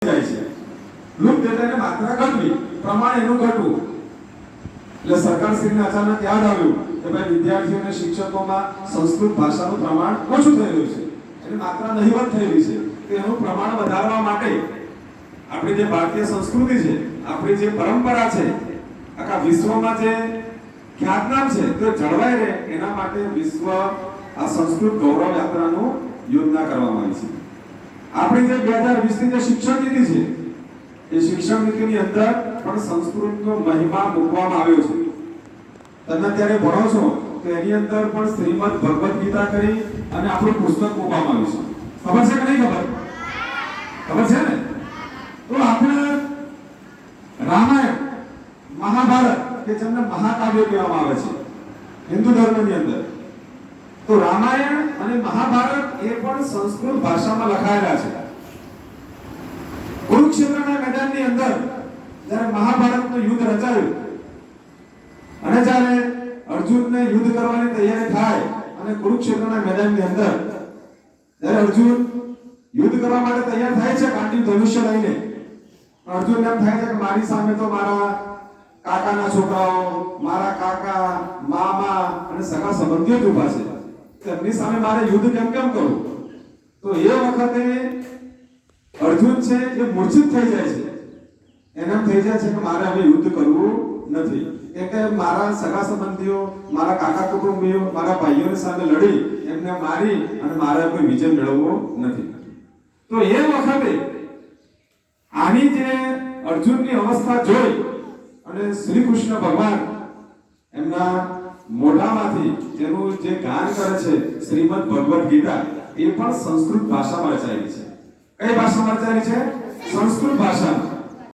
જાય છે લુપ્ત એટલે એને માત્રા ઘટવી, પ્રમાણ એનું ઘટવું. એટલે સરકારશ્રીને અચાનક યાદ આવ્યું કે ભાઈ વિદ્યાર્થીઓ અને શિક્ષકોમાં સંસ્કૃત ભાષાનું પ્રમાણ ઓછું થઈ રહ્યું છે, એની માત્રા નહીવત થયેલી છે. તો એનું પ્રમાણ વધારવા માટે આપણી જે ભારતીય સંસ્કૃતિ છે, આપણી જે પરંપરા છે, આખા વિશ્વમાં જે ખ્યાતનામ છે તે જળવાઈ રહે એના માટે વિશ્વ આ સંસ્કૃત ગૌરવ યાત્રાનું યોજના કરવામાં આવી છે. આપણી જે 2020ની જે શિક્ષણ નીતિ છે એ શિક્ષણ નીતિની અંદર પણ સંસ્કૃતનો મહિમા મૂકવામાં આવ્યો છે. તમે અત્યારે ભણો છો તો એની અંદર પણ શ્રીમદ ભગવદ ગીતા કરી અને આપણું પુસ્તક મૂકવામાં આવ્યું છે. ખબર છે કે નહીં ખબર? ખબર છે ને? તો આપણે રામાયણ, મહાભારત કે જેમને મહાકાવ્ય કહેવામાં આવે છે હિન્દુ ધર્મની અંદર, તો રામાયણ અને મહાભારત એ પણ સંસ્કૃત ભાષામાં લખાયેલા છે. કુરુક્ષેત્રના મેદાનની અંદર જ્યારે મહાભારતનું યુદ્ધ રચાયું અને જ્યારે અર્જુનને યુદ્ધ કરવાની તૈયારી થાય અને કુરુક્ષેત્રના મેદાનની અંદર જ્યારે અર્જુન યુદ્ધ કરવા માટે તૈયાર થાય છે કાંટી ધનુષ્ય લઈને, અર્જુનને એમ થાય છે કે મારી સામે તો મારા કાકાના છોકરાઓ, મારા કાકા, મામા અને સગા સંબંધીઓ જ ઊભા છે, તેમની સામે મારે યુદ્ધ કેમ કરું? તો એ વખતે અર્જુન છે એ મૂર્છિત થઈ જાય છે. એને એમ થઈ જાય છે કે મારે હવે યુદ્ધ કરવું નથી, કેમ કે મારા સગા સંબંધીઓ, મારા કાકા કુટુંબીઓ, મારા ભાઈઓની સામે લડી એમને મારી અને મારે કોઈ વિજય મેળવવો નથી. તો એ વખતે આની જે અર્જુનની અવસ્થા જોઈ અને શ્રી કૃષ્ણ ભગવાન એમના મોઢામાંથી જેનું જે ગાન કરે છે શ્રીમદ ભગવદ ગીતા, એ પણ સંસ્કૃત ભાષામાં રચાયેલી છે. કઈ ભાષામાં રચાયેલી છે? સંસ્કૃત ભાષામાં.